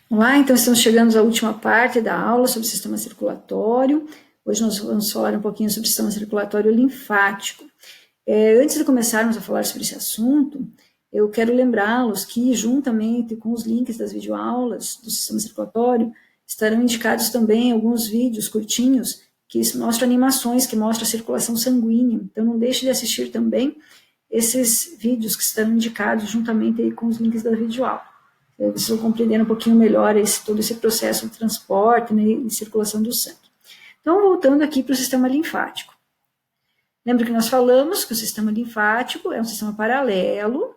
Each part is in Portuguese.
Olá, então estamos chegando à última parte da aula sobre o sistema circulatório. Hoje nós vamos falar um pouquinho sobre o sistema circulatório linfático. Antes de começarmos a falar sobre esse assunto, eu quero lembrá-los que, juntamente com os links das videoaulas do sistema circulatório, estarão indicados também alguns vídeos curtinhos que mostram animações, que mostram a circulação sanguínea. Então não deixe de assistir também esses vídeos que estarão indicados juntamente com os links da videoaula. Vocês vão compreender um pouquinho melhor todo esse processo de transporte, né, e circulação do sangue. Então, voltando aqui para o sistema linfático. Lembra que nós falamos que o sistema linfático é um sistema paralelo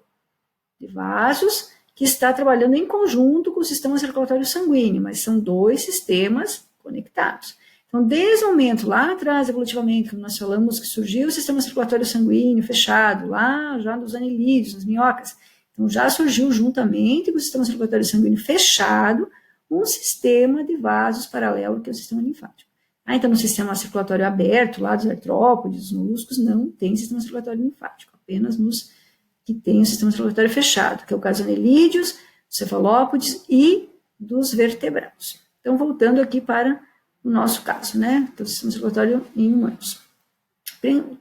de vasos que está trabalhando em conjunto com o sistema circulatório sanguíneo, mas são dois sistemas conectados. Então, desde o momento lá atrás, evolutivamente, quando nós falamos que surgiu o sistema circulatório sanguíneo fechado, lá já nos anelídeos, nas minhocas, então, já surgiu juntamente com o sistema circulatório sanguíneo fechado um sistema de vasos paralelo, que é o sistema linfático. Então, no sistema circulatório aberto, lá dos artrópodes, dos molluscos, não tem sistema circulatório linfático, apenas nos que tem o sistema circulatório fechado, que é o caso dos anelídeos, dos cefalópodes e dos vertebrados. Então, voltando aqui para o nosso caso, né? Então, o sistema circulatório em humanos.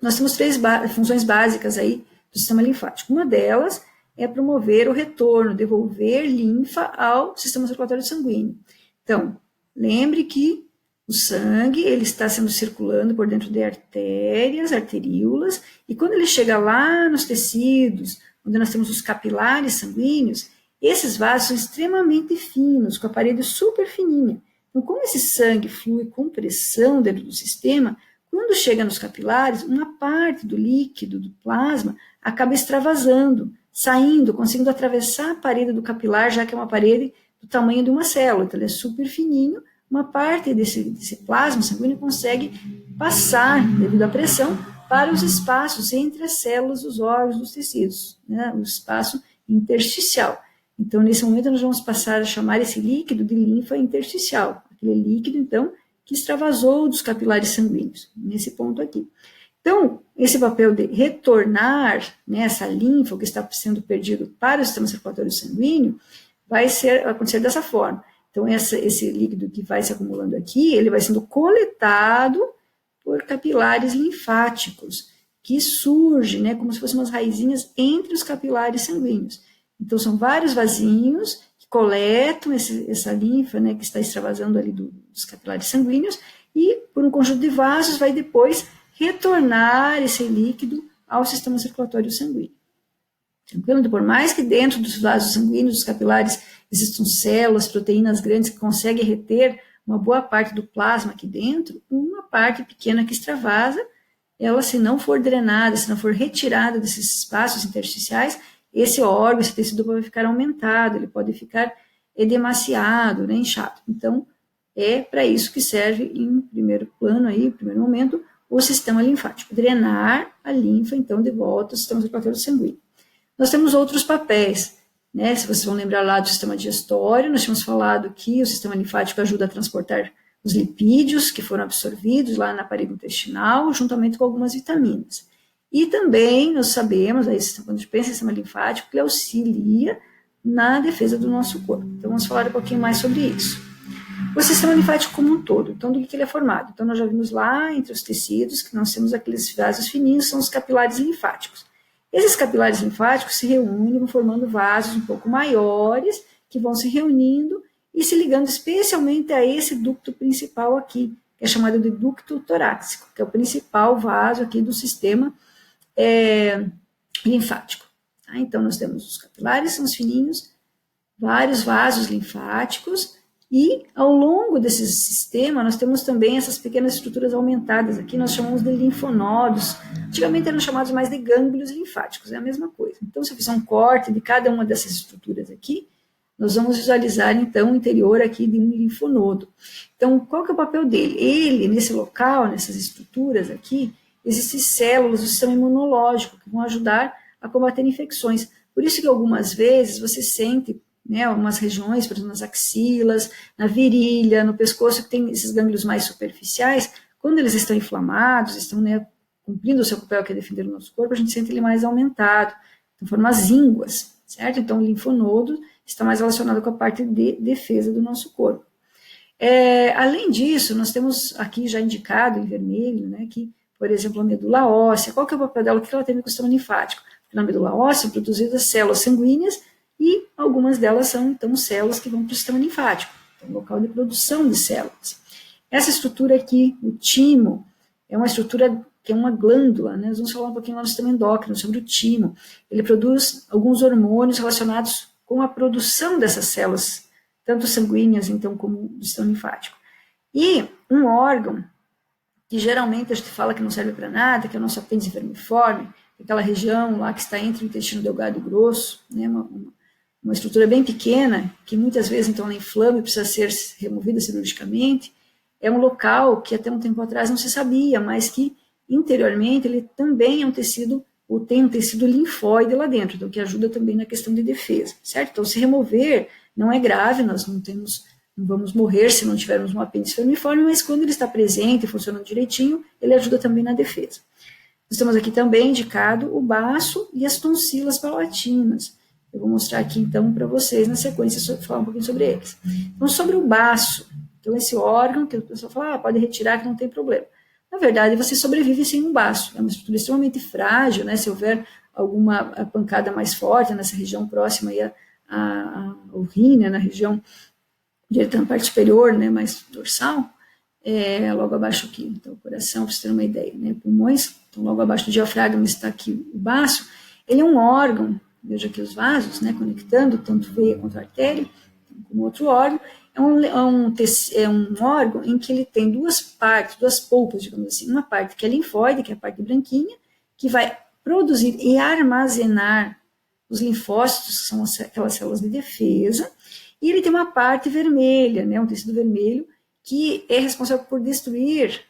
Nós temos três funções básicas aí do sistema linfático. Uma delas é promover o retorno, devolver linfa ao sistema circulatório sanguíneo. Então, lembre que o sangue ele está sendo circulando por dentro de artérias, arteríolas, e quando ele chega lá nos tecidos, onde nós temos os capilares sanguíneos, esses vasos são extremamente finos, com a parede super fininha. Então, como esse sangue flui com pressão dentro do sistema, quando chega nos capilares, uma parte do líquido, do plasma, acaba extravasando, saindo, conseguindo atravessar a parede do capilar, já que é uma parede do tamanho de uma célula, então ele é super fininho, uma parte desse plasma sanguíneo consegue passar, devido à pressão, para os espaços entre as células dos órgãos, dos tecidos, né, o espaço intersticial. Então, nesse momento, nós vamos passar a chamar esse líquido de linfa intersticial, aquele líquido, então, que extravasou dos capilares sanguíneos, nesse ponto aqui. Então, esse papel de retornar, né, essa linfa que está sendo perdido para o sistema circulatório sanguíneo vai acontecer dessa forma. Então, esse líquido que vai se acumulando aqui, ele vai sendo coletado por capilares linfáticos, que surgem, né, como se fossem umas raizinhas entre os capilares sanguíneos. Então, são vários vasinhos que coletam essa linfa, né, que está extravasando ali dos capilares sanguíneos, e por um conjunto de vasos vai depois retornar esse líquido ao sistema circulatório sanguíneo. Tranquilo? Por mais que dentro dos vasos sanguíneos, dos capilares, existam células, proteínas grandes que conseguem reter uma boa parte do plasma aqui dentro, uma parte pequena que extravasa, ela, se não for drenada, se não for retirada desses espaços intersticiais, esse órgão, esse tecido vai ficar aumentado, ele pode ficar edemaciado, né, inchado. Então, é para isso que serve, em primeiro plano, aí, em primeiro momento, o sistema linfático, drenar a linfa, então, de volta ao sistema circulatório sanguíneo. Nós temos outros papéis, né? Se vocês vão lembrar lá do sistema digestório, nós tínhamos falado que o sistema linfático ajuda a transportar os lipídios que foram absorvidos lá na parede intestinal, juntamente com algumas vitaminas. E também nós sabemos, aí, quando a gente pensa em sistema linfático, que ele auxilia na defesa do nosso corpo. Então, vamos falar um pouquinho mais sobre isso. O sistema linfático como um todo, então do que ele é formado? Então, nós já vimos lá entre os tecidos que nós temos aqueles vasos fininhos, são os capilares linfáticos. Esses capilares linfáticos se reúnem formando vasos um pouco maiores, que vão se reunindo e se ligando especialmente a esse ducto principal aqui, que é chamado de ducto torácico, que é o principal vaso aqui do sistema linfático. Tá? Então, nós temos os capilares, são os fininhos, vários vasos linfáticos, e ao longo desse sistema nós temos também essas pequenas estruturas aumentadas, aqui nós chamamos de linfonodos, antigamente eram chamados mais de gânglios linfáticos, é a mesma coisa. Então, se eu fizer um corte de cada uma dessas estruturas aqui, nós vamos visualizar então o interior aqui de um linfonodo. Então, qual que é o papel dele? Ele, nesse local, nessas estruturas aqui, existem células do sistema imunológico que vão ajudar a combater infecções. Por isso que algumas vezes você sente, né, algumas regiões, por exemplo, nas axilas, na virilha, no pescoço, que tem esses gânglios mais superficiais, quando eles estão inflamados, estão, né, cumprindo o seu papel, que é defender o nosso corpo, a gente sente ele mais aumentado. Então, formam as ínguas, certo? Então, o linfonodo está mais relacionado com a parte de defesa do nosso corpo. Além disso, nós temos aqui já indicado em vermelho, né, que, por exemplo, a medula óssea, qual que é o papel dela? O que ela tem no sistema linfático? Na medula óssea são produzidas células sanguíneas e algumas delas são, então, células que vão para o sistema linfático, então, local de produção de células. Essa estrutura aqui, o timo, é uma estrutura que é uma glândula, né? Nós vamos falar um pouquinho lá no sistema endócrino sobre o timo. Ele produz alguns hormônios relacionados com a produção dessas células, tanto sanguíneas, então, como do sistema linfático. E um órgão que geralmente a gente fala que não serve para nada, que é o nosso apêndice vermiforme, aquela região lá que está entre o intestino delgado e grosso, né, uma estrutura bem pequena, que muitas vezes então ela inflama e precisa ser removida cirurgicamente, é um local que até um tempo atrás não se sabia, mas que interiormente ele também é um tecido, ou tem um tecido linfóide lá dentro, então que ajuda também na questão de defesa, certo? Então se remover não é grave, nós não vamos morrer se não tivermos um apêndice vermiforme, mas quando ele está presente e funcionando direitinho, ele ajuda também na defesa. Nós temos aqui também indicado o baço e as tonsilas palatinas. Eu vou mostrar aqui então para vocês na sequência, falar um pouquinho sobre eles. Então, sobre o baço, então esse órgão que o pessoal fala, pode retirar que não tem problema. Na verdade, você sobrevive sem um baço. É uma estrutura extremamente frágil, né? Se houver alguma pancada mais forte nessa região próxima aí ao rim, né? Na região direita na parte superior, né? Mais dorsal, logo abaixo aqui, então o coração, para você ter uma ideia, né? Pulmões, então logo abaixo do diafragma está aqui o baço. Ele é um órgão, veja aqui os vasos, né? Conectando tanto veia quanto artéria, como outro órgão. É um órgão em que ele tem duas partes, duas polpas, digamos assim. Uma parte que é linfóide, que é a parte branquinha, que vai produzir e armazenar os linfócitos, que são aquelas células de defesa, e ele tem uma parte vermelha, né, um tecido vermelho, que é responsável por destruir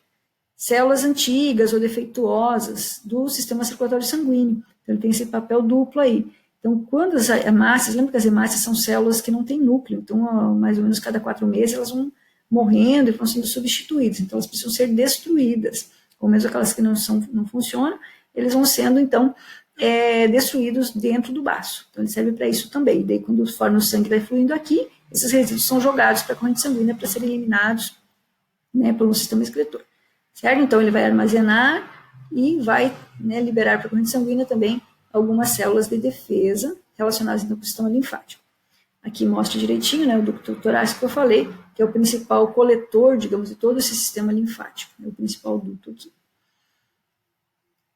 células antigas ou defeituosas do sistema circulatório sanguíneo. Então, ele tem esse papel duplo aí. Então, quando as hemácias, lembra que as hemácias são células que não têm núcleo, então, mais ou menos cada 4 meses, elas vão morrendo e vão sendo substituídas, então elas precisam ser destruídas, ou mesmo aquelas que não funcionam, eles vão sendo, então, destruídos dentro do baço. Então, ele serve para isso também. Daí, quando forma o sangue vai fluindo aqui, esses resíduos são jogados para a corrente sanguínea para serem eliminados, né, pelo sistema excretor. Certo? Então, ele vai armazenar e vai, né, liberar para a corrente sanguínea também algumas células de defesa relacionadas então, com o sistema linfático. Aqui mostra direitinho, né, o ducto torácico que eu falei, que é o principal coletor, digamos, de todo esse sistema linfático, é o principal duto aqui.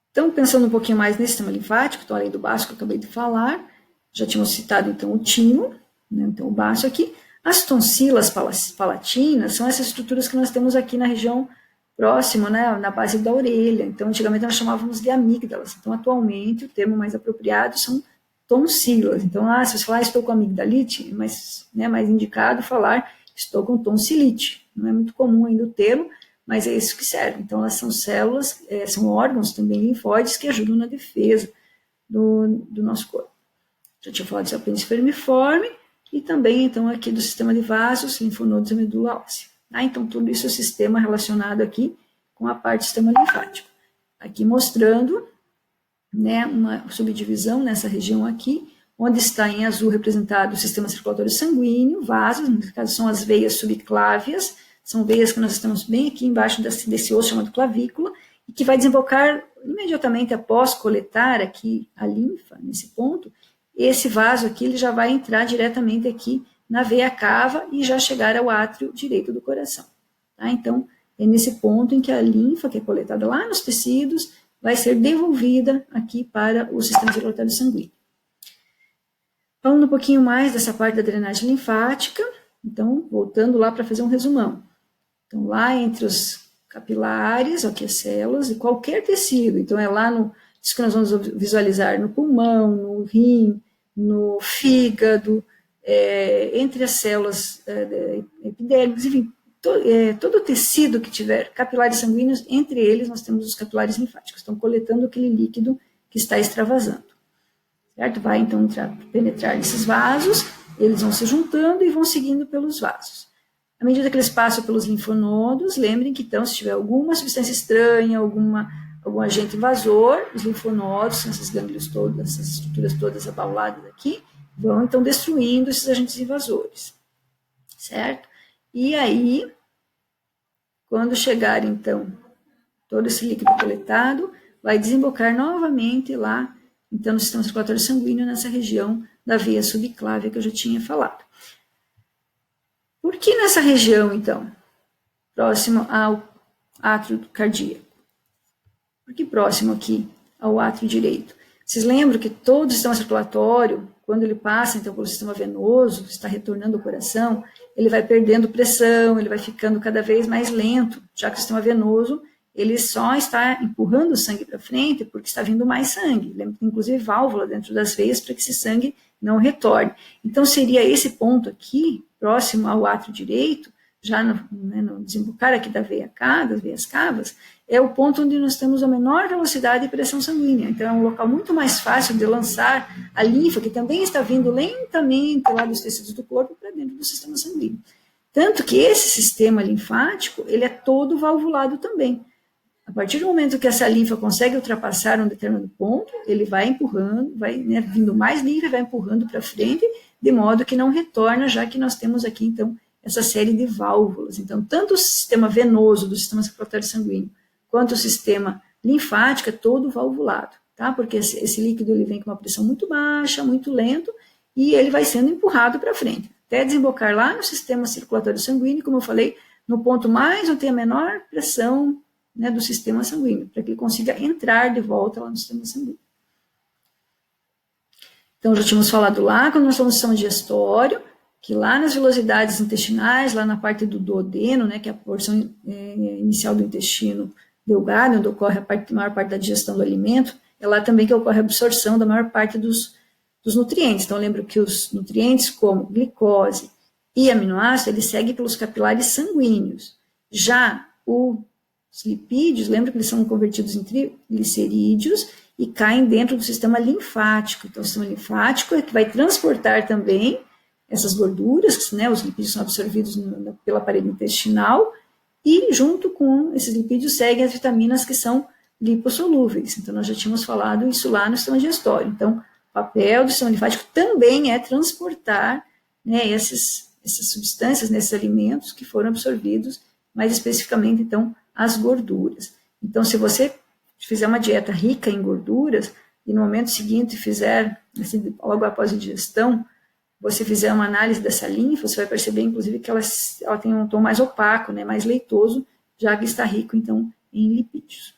Então, pensando um pouquinho mais nesse sistema linfático, então, além do baço que eu acabei de falar, já tínhamos citado, então, o timo, né, então, o baço aqui. As tonsilas palatinas são essas estruturas que nós temos aqui na região próxima, né, na base da orelha. Então, antigamente nós chamávamos de amígdalas. Então, atualmente, o termo mais apropriado são tonsilas. Então, se você falar, estou com amigdalite, mas né, mais indicado falar, estou com tonsilite. Não é muito comum ainda o termo, mas é isso que serve. Então, elas são células, são órgãos também linfóides que ajudam na defesa do nosso corpo. Já tinha falado do apêndice vermiforme e também, então, aqui do sistema de vasos, linfonodos e medula óssea. Então, tudo isso é o sistema relacionado aqui com a parte do sistema linfático. Aqui mostrando, né, uma subdivisão nessa região aqui, onde está em azul representado o sistema circulatório sanguíneo, vasos, no caso são as veias subclávias, são veias que nós estamos bem aqui embaixo desse osso chamado clavícula, e que vai desembocar imediatamente após coletar aqui a linfa, nesse ponto, esse vaso aqui ele já vai entrar diretamente aqui na veia cava e já chegar ao átrio direito do coração. Tá? Então, é nesse ponto em que a linfa, que é coletada lá nos tecidos, vai ser devolvida aqui para o sistema circulatório sanguíneo. Falando um pouquinho mais dessa parte da drenagem linfática, então, voltando lá para fazer um resumão. Então, lá entre os capilares, aqui as células, e qualquer tecido, então é lá isso que nós vamos visualizar no pulmão, no rim, no fígado, entre as células epidérmicas, enfim, todo o tecido que tiver capilares sanguíneos, entre eles nós temos os capilares linfáticos, estão coletando aquele líquido que está extravasando. Certo? Vai então penetrar nesses vasos, eles vão se juntando e vão seguindo pelos vasos. À medida que eles passam pelos linfonodos, lembrem que então, se tiver alguma substância estranha, algum agente invasor, os linfonodos, esses gânglios todos, essas estruturas todas abauladas aqui, vão então destruindo esses agentes invasores, certo? E aí, quando chegar então todo esse líquido coletado, vai desembocar novamente lá, então no sistema circulatório sanguíneo, nessa região da veia subclávia que eu já tinha falado. Por que nessa região, então, próximo ao átrio cardíaco? Por que próximo aqui ao átrio direito? Vocês lembram que todo o sistema circulatório, quando ele passa então pelo sistema venoso, está retornando ao coração, ele vai perdendo pressão, ele vai ficando cada vez mais lento, já que o sistema venoso ele só está empurrando o sangue para frente porque está vindo mais sangue. Lembra que tem inclusive válvula dentro das veias para que esse sangue não retorne. Então seria esse ponto aqui, próximo ao átrio direito, já no desembocar aqui da veia cava, das veias cavas, é o ponto onde nós temos a menor velocidade e pressão sanguínea. Então é um local muito mais fácil de lançar a linfa, que também está vindo lentamente lá dos tecidos do corpo para dentro do sistema sanguíneo. Tanto que esse sistema linfático, ele é todo valvulado também. A partir do momento que essa linfa consegue ultrapassar um determinado ponto, ele vai empurrando, vai vindo mais linfa e vai empurrando para frente, de modo que não retorna, já que nós temos aqui, então, essa série de válvulas. Então, tanto o sistema venoso do sistema circulatório sanguíneo, quanto o sistema linfático é todo valvulado, tá? Porque esse líquido ele vem com uma pressão muito baixa, muito lento, e ele vai sendo empurrado para frente, até desembocar lá no sistema circulatório sanguíneo, como eu falei, no ponto mais onde tem a menor pressão, né, do sistema sanguíneo, para que ele consiga entrar de volta lá no sistema sanguíneo. Então, já tínhamos falado lá, quando nós falamos do sistema digestório, que lá nas velocidades intestinais, lá na parte do duodeno, né, que é a porção inicial do intestino delgado, onde ocorre a maior parte da digestão do alimento, é lá também que ocorre a absorção da maior parte dos nutrientes. Então, lembro que os nutrientes como glicose e aminoácidos, eles seguem pelos capilares sanguíneos. Já os lipídios, lembra que eles são convertidos em triglicerídeos e caem dentro do sistema linfático. Então, o sistema linfático é que vai transportar também essas gorduras, né, os lipídios são absorvidos pela parede intestinal e, junto com esses lipídios, seguem as vitaminas que são lipossolúveis. Então, nós já tínhamos falado isso lá no sistema digestório. Então, o papel do sistema linfático também é transportar, né, essas substâncias nesses alimentos que foram absorvidos, mais especificamente, então, as gorduras. Então, se você fizer uma dieta rica em gorduras e no momento seguinte fizer, assim, logo após a digestão, você fizer uma análise dessa linfa, você vai perceber, inclusive, que ela tem um tom mais opaco, né, mais leitoso, já que está rico, então, em lipídios.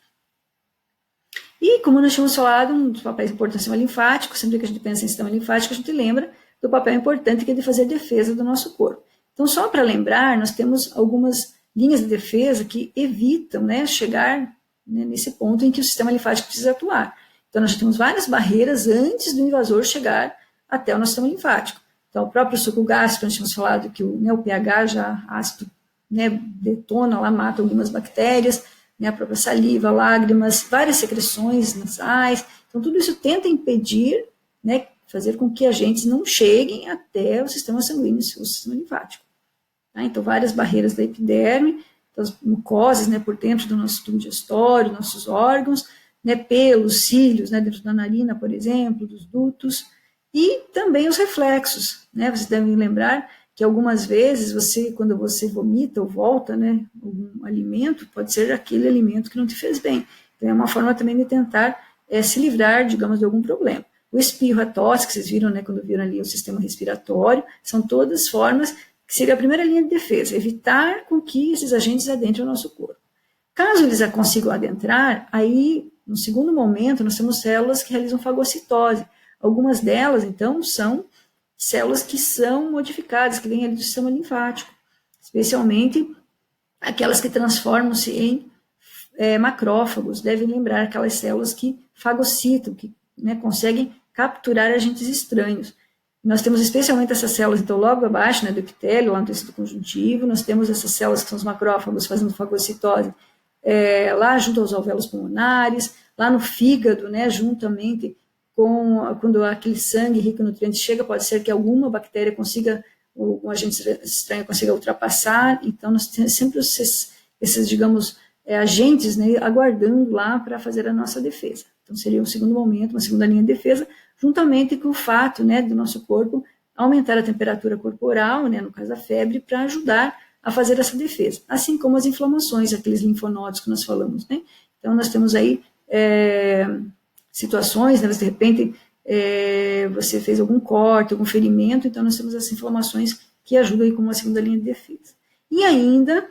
E, como nós tínhamos falado, um dos papéis importantes do sistema linfático, sempre que a gente pensa em sistema linfático, a gente lembra do papel importante que é de fazer defesa do nosso corpo. Então, só para lembrar, nós temos algumas linhas de defesa que evitam, né, chegar, né, nesse ponto em que o sistema linfático precisa atuar. Então, nós já temos várias barreiras antes do invasor chegar até o nosso sistema linfático. Então, o próprio suco gástrico, nós tínhamos falado que o pH já ácido, né, detona lá, mata algumas bactérias, né, a própria saliva, lágrimas, várias secreções nasais. Então, tudo isso tenta impedir, né, fazer com que agentes não cheguem até o sistema sanguíneo, o sistema linfático. Tá? Então, várias barreiras da epiderme, as mucosas, né, por dentro do nosso tubo digestório, nossos órgãos, né, pelos, cílios, né, dentro da narina, por exemplo, dos dutos, e também os reflexos, né? Vocês devem lembrar que algumas vezes quando você vomita ou volta, né, algum alimento, pode ser aquele alimento que não te fez bem. Então, é uma forma também de tentar se livrar, digamos, de algum problema. O espirro, a tosse, que vocês viram, né, quando viram ali o sistema respiratório, são todas formas que seria a primeira linha de defesa, evitar com que esses agentes adentrem o nosso corpo. Caso eles consigam adentrar, aí, no segundo momento, nós temos células que realizam fagocitose. Algumas delas, então, são células que são modificadas, que vêm ali do sistema linfático, especialmente aquelas que transformam-se em macrófagos. Devem lembrar aquelas células que fagocitam, que, né, conseguem capturar agentes estranhos. Nós temos especialmente essas células, então, logo abaixo, né, do epitélio, lá no tecido conjuntivo, nós temos essas células que são os macrófagos fazendo fagocitose lá junto aos alvéolos pulmonares, lá no fígado, né, juntamente quando aquele sangue rico em nutrientes chega, pode ser que alguma bactéria consiga, um agente estranho consiga ultrapassar, então nós temos sempre esses digamos, agentes, né, aguardando lá para fazer a nossa defesa, Então, seria um segundo momento, uma segunda linha de defesa, juntamente com o fato, né, do nosso corpo aumentar a temperatura corporal, né, no caso da febre, para ajudar a fazer essa defesa, assim como as inflamações, aqueles linfonodos que nós falamos, né? Então, nós temos aí situações, né, de repente você fez algum corte, algum ferimento, então nós temos essas inflamações que ajudam aí como uma segunda linha de defesa. E ainda,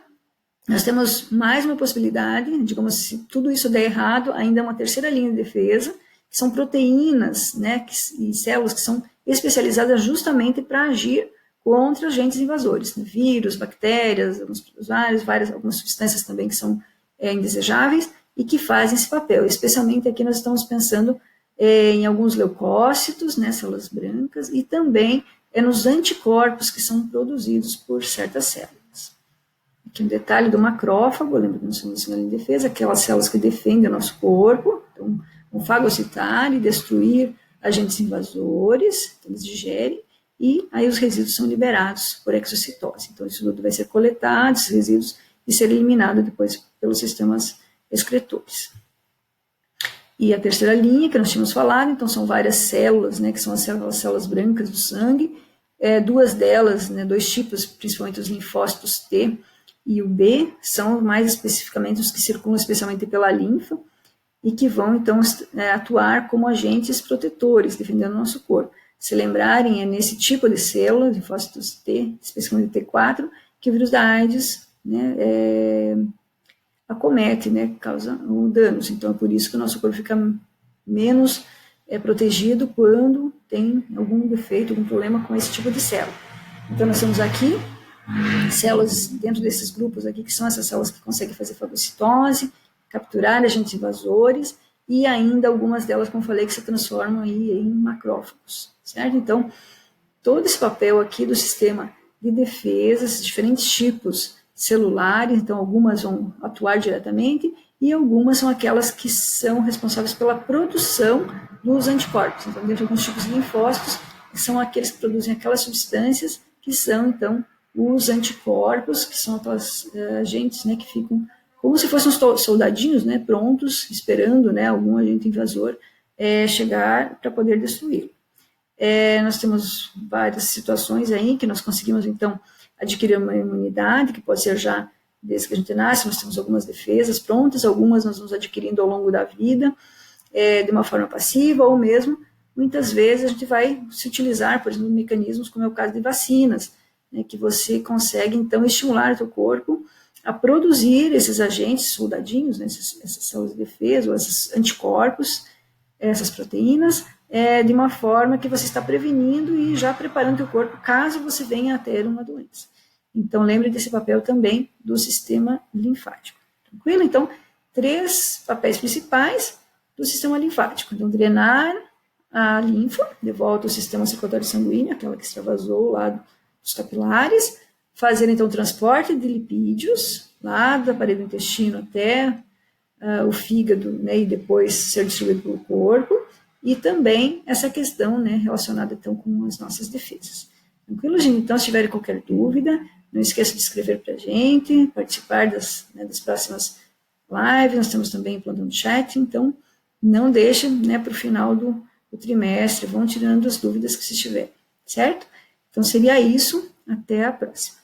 nós temos mais uma possibilidade, digamos, se tudo isso der errado, ainda uma terceira linha de defesa, que são proteínas, né, e células que são especializadas justamente para agir contra agentes invasores, né, vírus, bactérias, alguns protozoários, algumas substâncias também que são indesejáveis e que fazem esse papel. Especialmente aqui nós estamos pensando em alguns leucócitos, né, células brancas, e também nos anticorpos que são produzidos por certas células. Aqui um detalhe do macrófago, lembra que nós somos na linha de defesa, aquelas células que defendem o nosso corpo, então, vão fagocitar e destruir agentes invasores, então eles digerem, e aí os resíduos são liberados por exocitose. Então, isso tudo vai ser coletado, esses resíduos, e ser eliminado depois pelos sistemas excretores. E a terceira linha, que nós tínhamos falado, então são várias células, né, que são as células brancas do sangue, duas delas, né, dois tipos, principalmente os linfócitos T e o B, são mais especificamente os que circulam especialmente pela linfa, e que vão, então, atuar como agentes protetores, defendendo o nosso corpo. Se lembrarem, é nesse tipo de célula, linfócitos T, especificamente T4, que o vírus da AIDS, né, acomete, né, causa danos. Então, é por isso que o nosso corpo fica menos protegido quando tem algum defeito, algum problema com esse tipo de célula. Então, nós temos aqui células dentro desses grupos aqui, que são essas células que conseguem fazer fagocitose, capturar agentes invasores, e ainda algumas delas, como falei, que se transformam aí em macrófagos, certo? Então, todo esse papel aqui do sistema de defesa, esses diferentes tipos celulares, então algumas vão atuar diretamente, e algumas são aquelas que são responsáveis pela produção dos anticorpos. Então, dentro de alguns tipos de linfócitos, são aqueles que produzem aquelas substâncias que são, então, os anticorpos, que são aquelas agentes, né, que ficam como se fossem os soldadinhos, né, prontos, esperando, né, algum agente invasor chegar para poder destruí-lo. Nós temos várias situações aí que nós conseguimos, então, adquirir uma imunidade, que pode ser já desde que a gente nasce, nós temos algumas defesas prontas, algumas nós vamos adquirindo ao longo da vida, de uma forma passiva, ou mesmo, muitas vezes, a gente vai se utilizar, por exemplo, mecanismos, como é o caso de vacinas, né, que você consegue, então, estimular o seu corpo a produzir esses agentes soldadinhos, né, essas células de defesa, ou esses anticorpos, essas proteínas, de uma forma que você está prevenindo e já preparando o corpo caso você venha a ter uma doença. Então, lembre desse papel também do sistema linfático. Tranquilo? Então, 3 papéis principais do sistema linfático. Então, drenar a linfa, de volta ao sistema circulatório sanguíneo, aquela que extravasou lá dos capilares, fazer, então, o transporte de lipídios, lá da parede do intestino até o fígado, né, e depois ser distribuído pelo corpo, e também essa questão, né, relacionada, então, com as nossas defesas. Tranquilo, gente? Então, se tiverem qualquer dúvida, não esqueça de escrever para a gente, participar das próximas lives, nós temos também plantão de chat, então, não deixe, né, para o final do trimestre, vão tirando as dúvidas que se tiver, certo? Então, seria isso, até a próxima.